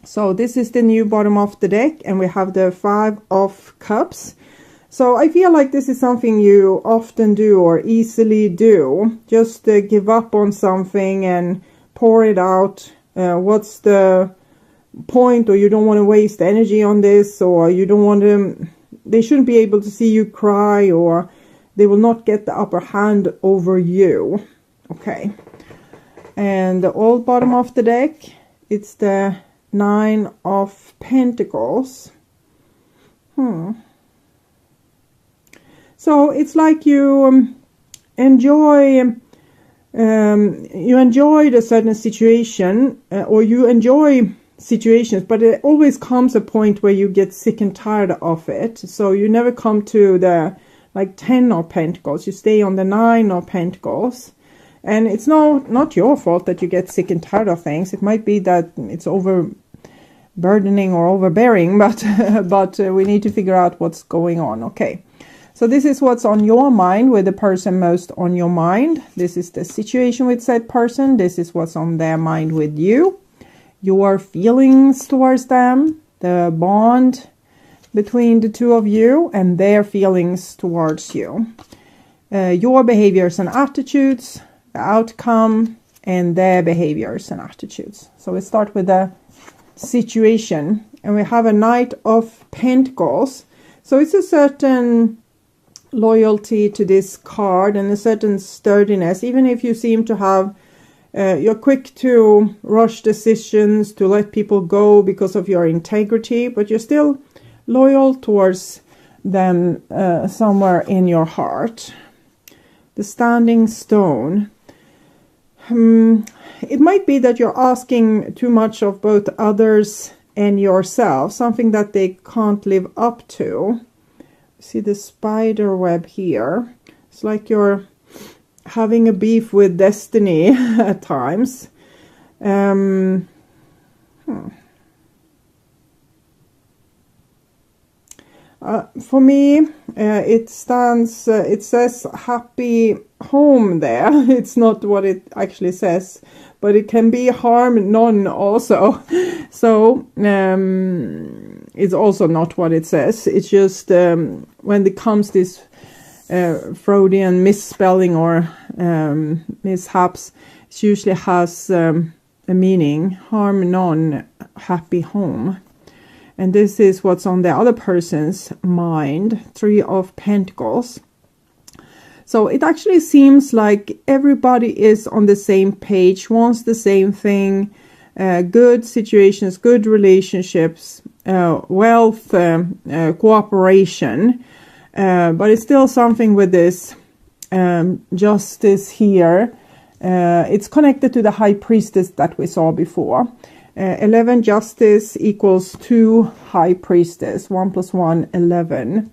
So this is the new bottom of the deck, and we have the 5 of Cups. So I feel like this is something you often do or easily do. Just give up on something and pour it out. What's the point? Or you don't want to waste energy on this, or you don't want to... They shouldn't be able to see you cry, or they will not get the upper hand over you. Okay. And the old bottom of the deck, it's the 9 of Pentacles. So it's like you enjoy a certain situation, or you enjoy situations, but it always comes a point where you get sick and tired of it. So you never come to the like 10 of Pentacles. You stay on the 9 of Pentacles. And it's not your fault that you get sick and tired of things. It might be that it's overburdening or overbearing, but we need to figure out what's going on. Okay. So this is what's on your mind, with the person most on your mind. This is the situation with said person. This is what's on their mind with you. Your feelings towards them, the bond between the two of you, and their feelings towards you. Your behaviors and attitudes, the outcome, and their behaviors and attitudes. So we start with the situation, and we have a Knight of Pentacles. So it's a certain loyalty to this card and a certain sturdiness, even if you seem to have you're quick to rush decisions, to let people go because of your integrity, but you're still loyal towards them somewhere in your heart. The Standing Stone. It might be that you're asking too much of both others and yourself, something that they can't live up to. See the spider web here. It's like you're having a beef with destiny at times. For me, it says happy home there. It's not what it actually says, but it can be harm none also. So it's also not what it says. It's just when it comes this Freudian misspelling or mishaps, it usually has a meaning: harm none, happy home. And this is what's on the other person's mind, 3 of Pentacles. So it actually seems like everybody is on the same page, wants the same thing, good situations, good relationships, wealth, cooperation. But it's still something with this justice here. It's connected to the High Priestess that we saw before. 11 justice equals 2 High Priestess. 1 + 1, 11.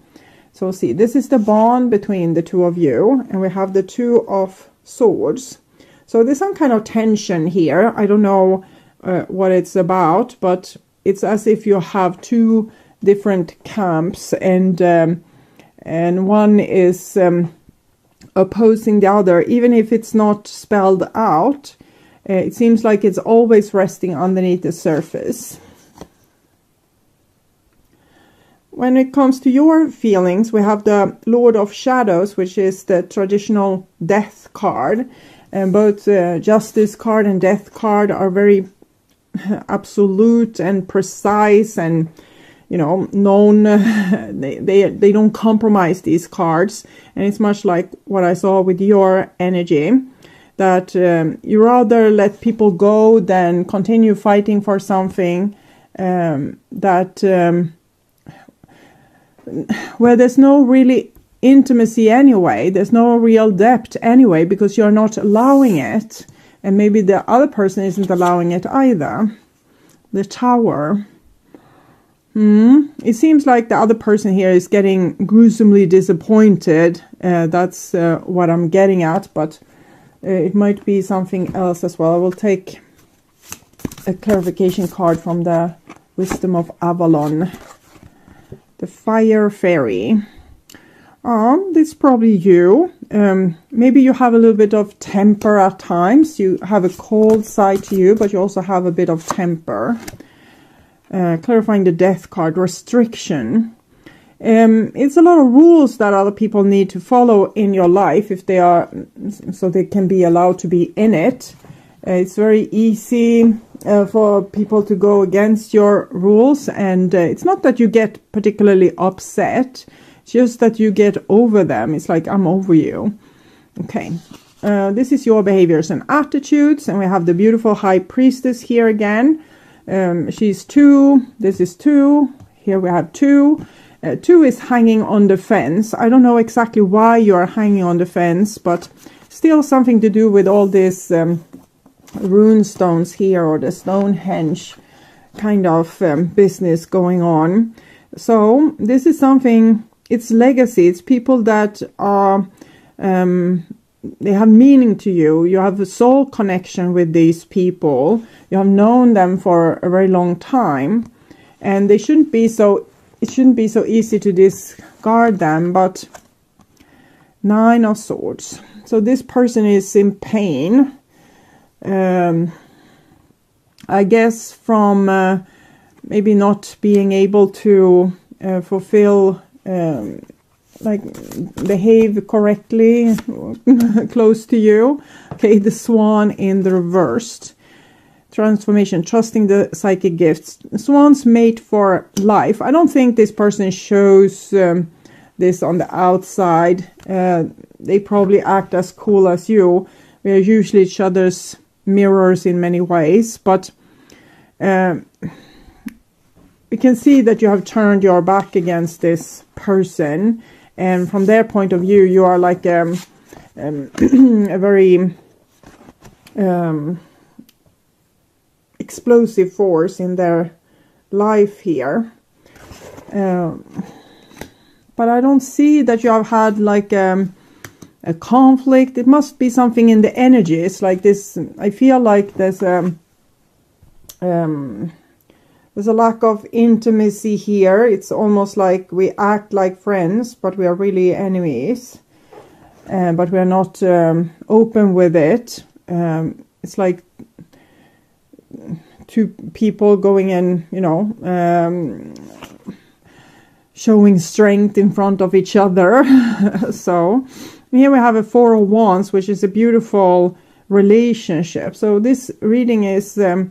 So see, this is the bond between the two of you. And we have the 2 of Swords. So there's some kind of tension here. I don't know what it's about, but it's as if you have 2 different camps, and one is opposing the other, even if it's not spelled out. It seems like it's always resting underneath the surface. When it comes to your feelings, we have the Lord of Shadows, which is the traditional death card. And both Justice card and Death card are very absolute and precise, and known. They don't compromise these cards. And it's much like what I saw with your energy, that you rather let people go than continue fighting for something where there's no really intimacy anyway. There's no real depth anyway, because you're not allowing it. And maybe the other person isn't allowing it either. The Tower. It seems like the other person here is getting gruesomely disappointed. That's what I'm getting at, but it might be something else as well. I will take a clarification card from the Wisdom of Avalon. The Fire Fairy. This is probably you. Maybe you have a little bit of temper at times. You have a cold side to you, but you also have a bit of temper. Clarifying the death card, restriction. It's a lot of rules that other people need to follow in your life if they are, so they can be allowed to be in it. It's very easy for people to go against your rules, and it's not that you get particularly upset, it's just that you get over them. It's like, I'm over you. Okay, this is your behaviors and attitudes, and we have the beautiful High Priestess here again. She's 2, this is 2, here we have 2. 2 is hanging on the fence. I don't know exactly why you are hanging on the fence, but still something to do with all this rune stones here, or the Stonehenge kind of business going on. So this is something, it's legacy. It's people that are, they have meaning to you. You have a soul connection with these people. You have known them for a very long time, and they shouldn't be so, it shouldn't be so easy to discard them. But 9 of Swords. So this person is in pain. I guess from maybe not being able to fulfill, like behave correctly close to you. Okay, the Swan in the reversed. Transformation, trusting the psychic gifts. Swans mate for life. I don't think this person shows this on the outside. They probably act as cool as you. We are usually each other's mirrors in many ways, but we can see that you have turned your back against this person, and from their point of view you are like a very explosive force in their life here, but I don't see that you have had like a conflict. It must be something in the energy. It's like this, I feel like there's a lack of intimacy here. It's almost like we act like friends, but we are really enemies, but we are not open with it. It's like 2 people going in, you know, showing strength in front of each other. So here we have a 4 of Wands, which is a beautiful relationship. So this reading is a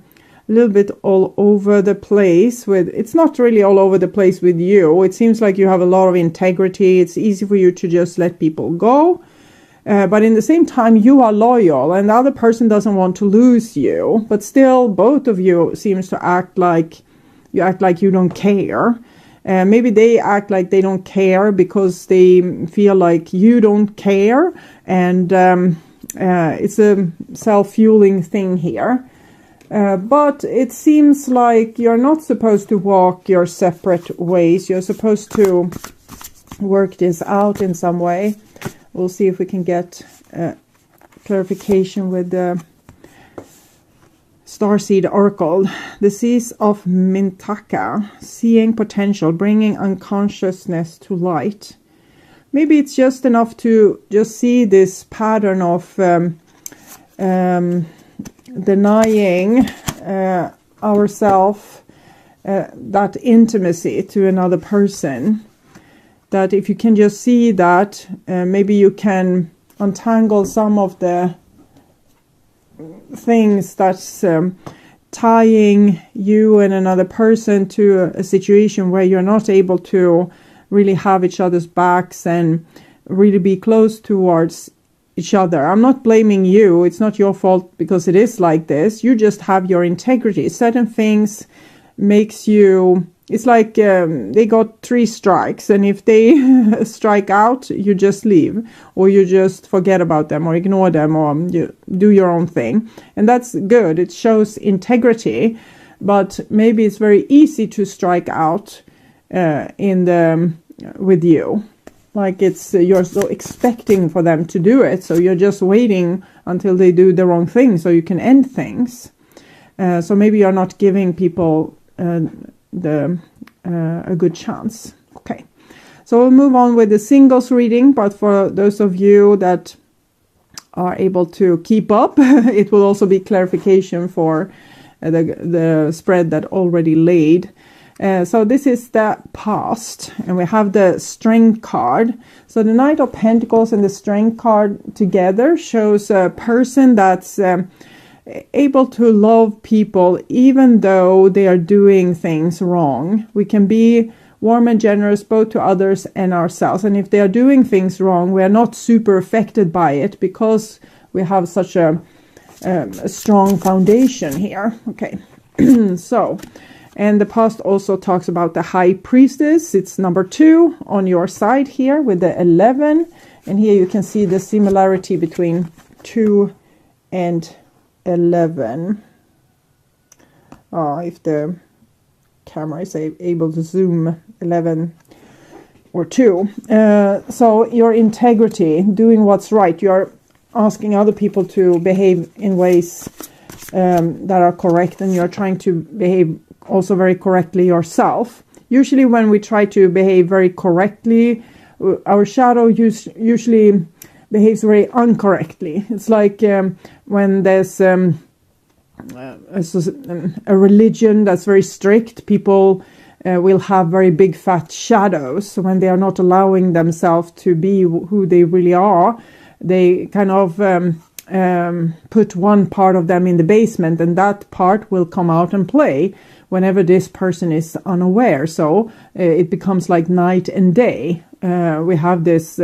little bit all over the place. It's not really all over the place with you. It seems like you have a lot of integrity. It's easy for you to just let people go. But in the same time, you are loyal, and the other person doesn't want to lose you. But still, both of you seems to act like you don't care. Maybe they act like they don't care because they feel like you don't care, and it's a self-fueling thing here. But it seems like you're not supposed to walk your separate ways. You're supposed to work this out in some way. We'll see if we can get clarification with the Starseed Oracle. The Seas of Mintaka, seeing potential, bringing unconsciousness to light. Maybe it's just enough to just see this pattern of denying ourselves that intimacy to another person. That if you can just see that, maybe you can untangle some of the things that's tying you and another person to a situation where you're not able to really have each other's backs and really be close towards each other. I'm not blaming you. It's not your fault because it is like this. You just have your integrity. Certain things makes you... It's like they got 3 strikes, and if they strike out, you just leave, or you just forget about them, or ignore them, or you do your own thing. And that's good. It shows integrity, but maybe it's very easy to strike out with you. Like you're so expecting for them to do it, so you're just waiting until they do the wrong thing so you can end things. So maybe you're not giving people a good chance. Okay, So we'll move on with the singles reading, but for those of you that are able to keep up, it will also be clarification for the spread that already laid. So this is the past, and we have the Strength card. So the Knight of Pentacles and the Strength card together shows a person that's able to love people even though they are doing things wrong. We can be warm and generous both to others and ourselves. And if they are doing things wrong, we are not super affected by it because we have such a strong foundation here. Okay, so, and the past also talks about the High Priestess. It's number 2 on your side here with the 11. And here you can see the similarity between 2 and 11. If the camera is able to zoom 11 or 2. So your integrity, doing what's right. You're asking other people to behave in ways that are correct, and you're trying to behave also very correctly yourself. Usually when we try to behave very correctly, our shadow usually behaves very incorrectly. It's like when there's a religion that's very strict, people will have very big fat shadows. So when they are not allowing themselves to be who they really are, they kind of put one part of them in the basement, and that part will come out and play whenever this person is unaware. So it becomes like night and day. We have this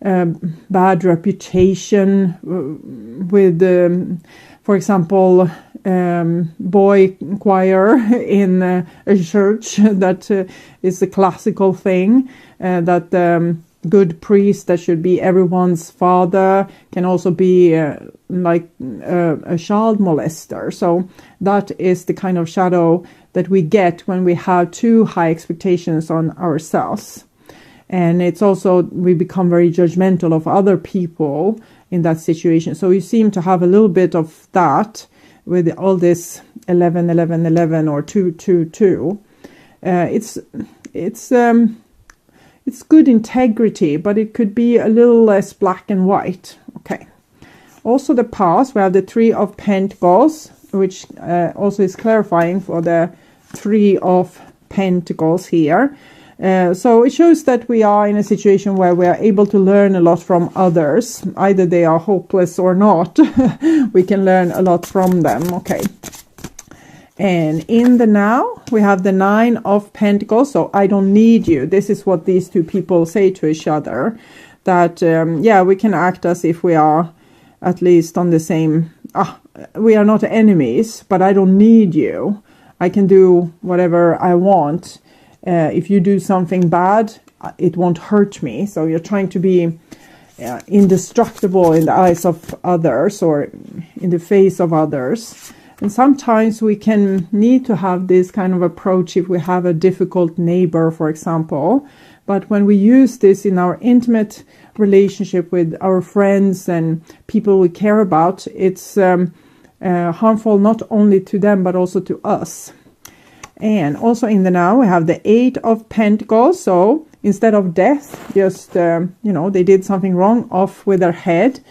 bad reputation with, for example, boy choir in a church. That is a classical thing. That good priest that should be everyone's father can also be like a child molester. So that is the kind of shadow that we get when we have too high expectations on ourselves. And it's also, we become very judgmental of other people in that situation. So you seem to have a little bit of that with all this 11, 11, 11 or 2, 2, 2. It's good integrity, but it could be a little less black and white. Okay. Also the past, we have the 3 of Pentacles, which also is clarifying for the 3 of Pentacles here. So it shows that we are in a situation where we are able to learn a lot from others. Either they are hopeless or not. We can learn a lot from them. Okay. And in the now, we have the 9 of Pentacles. So I don't need you. This is what these two people say to each other. That, yeah, we can act as if we are at least on the same... we are not enemies, but I don't need you. I can do whatever I want. If you do something bad, it won't hurt me. So you're trying to be indestructible in the eyes of others or in the face of others. And sometimes we can need to have this kind of approach if we have a difficult neighbor, for example. But when we use this in our intimate relationship with our friends and people we care about, it's harmful not only to them, but also to us. And also in the now, we have the 8 of Pentacles. So instead of death, just, they did something wrong, off with their head.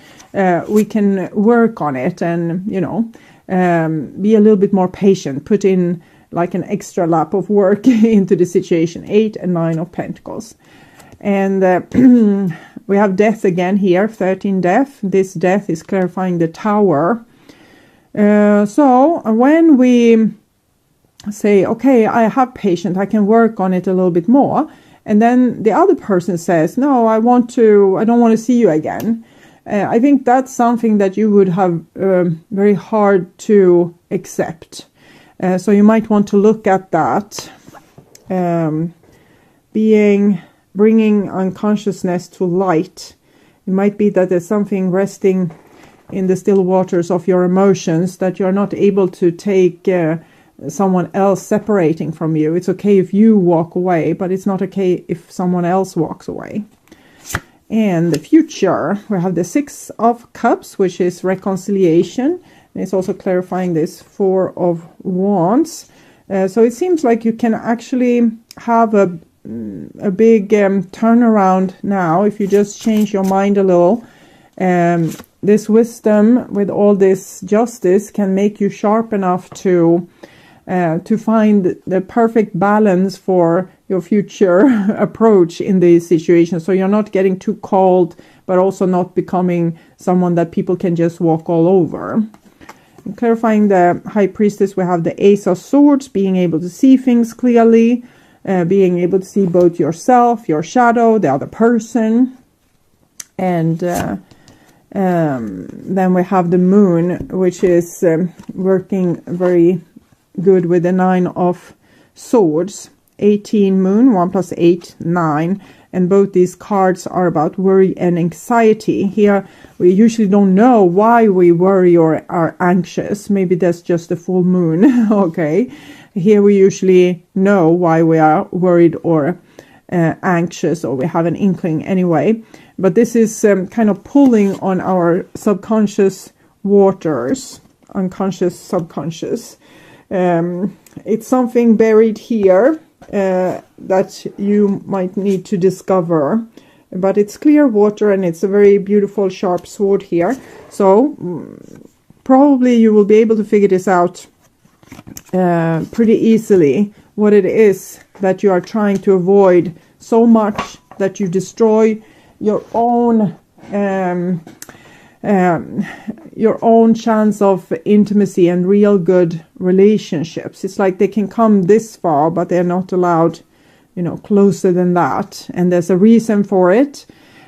We can work on it and, be a little bit more patient, put in like an extra lap of work into the situation. 8 and 9 of Pentacles. And we have death again here, 13 death. This death is clarifying the Tower. So when we say, okay, I have patience, I can work on it a little bit more, and then the other person says, no, I don't want to see you again. I think that's something that you would have very hard to accept. So you might want to look at that. Bringing unconsciousness to light. It might be that there's something resting in the still waters of your emotions that you're not able to take someone else separating from you. It's okay if you walk away, but it's not okay if someone else walks away. And the future, we have the 6 of Cups, which is reconciliation. And it's also clarifying this 4 of Wands. So it seems like you can actually have a turnaround now if you just change your mind a little. This wisdom with all this justice can make you sharp enough to find the perfect balance for your future approach in these situations. So you're not getting too cold, but also not becoming someone that people can just walk all over. And clarifying the High Priestess, we have the Ace of Swords, being able to see things clearly, being able to see both yourself, your shadow, the other person. And then we have the Moon, which is working very good with the Nine of Swords. 18 Moon, 1 plus 8, 9. And both these cards are about worry and anxiety. Here, we usually don't know why we worry or are anxious. Maybe that's just a full moon. Okay. Here we usually know why we are worried or anxious, or we have an inkling anyway. But this is kind of pulling on our subconscious waters, unconscious, subconscious. It's something buried here that you might need to discover, but it's clear water and it's a very beautiful sharp sword here, so probably you will be able to figure this out pretty easily, what it is that you are trying to avoid so much that you destroy your own chance of intimacy and real good relationships. It's like they can come this far, but they're not allowed, closer than that. And there's a reason for it.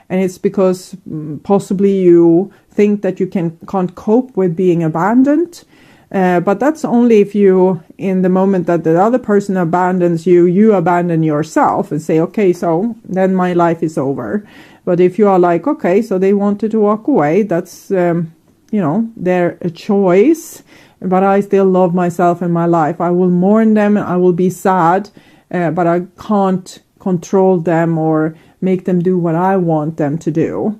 And it's because possibly you think that you can't cope with being abandoned. But that's only if you, in the moment that the other person abandons you, you abandon yourself and say, okay, so then my life is over. But if you are like, okay, so they wanted to walk away, that's, their choice, but I still love myself and my life. I will mourn them, I will be sad, but I can't control them or make them do what I want them to do.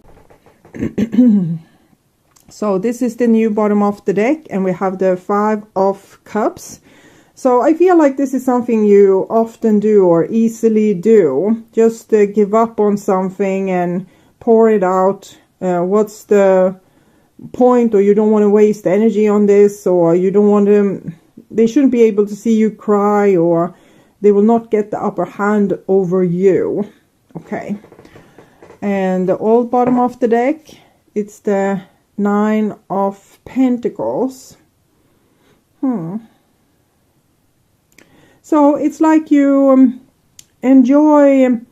So this is the new bottom of the deck, and we have the 5 of Cups. So I feel like this is something you often do or easily do. Just give up on something and pour it out. What's the point? Or you don't want to waste energy on this, or you don't want to... They shouldn't be able to see you cry, or they will not get the upper hand over you. Okay. And the old bottom of the deck, it's the 9 of Pentacles. So it's like you enjoyed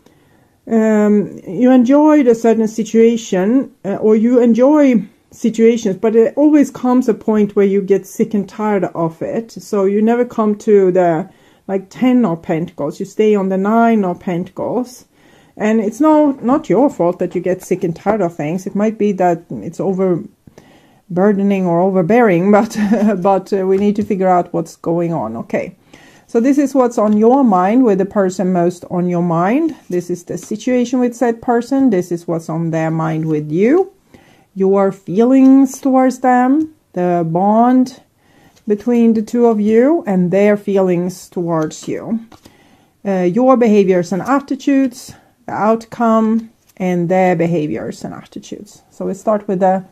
a certain situation, or you enjoy situations, but it always comes a point where you get sick and tired of it. So you never come to the 10 of Pentacles. You stay on the 9 of Pentacles. And it's not your fault that you get sick and tired of things. It might be that it's overburdening or overbearing, but we need to figure out what's going on. Okay. So this is what's on your mind with the person most on your mind. This is the situation with said person. This is what's on their mind with you. Your feelings towards them, the bond between the two of you, and their feelings towards you. Your behaviors and attitudes, the outcome, and their behaviors and attitudes. So we start with the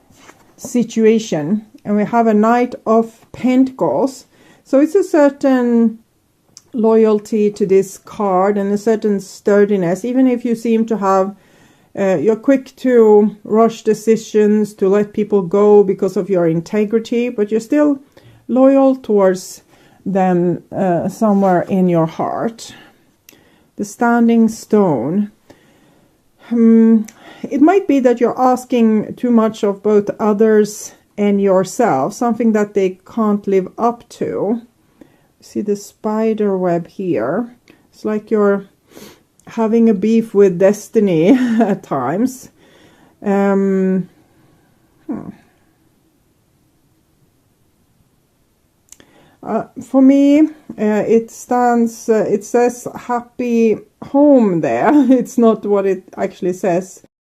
situation, and we have a Knight of Pentacles. So it's a certain loyalty to this card and a certain sturdiness, even if you seem to have you're quick to rush decisions, to let people go because of your integrity, but you're still loyal towards them somewhere in your heart. The Standing Stone. It might be that you're asking too much of both others and yourself, something that they can't live up to. See the spider web here. It's like you're having a beef with destiny at times. For me, it says happy home there. It's not what it actually says.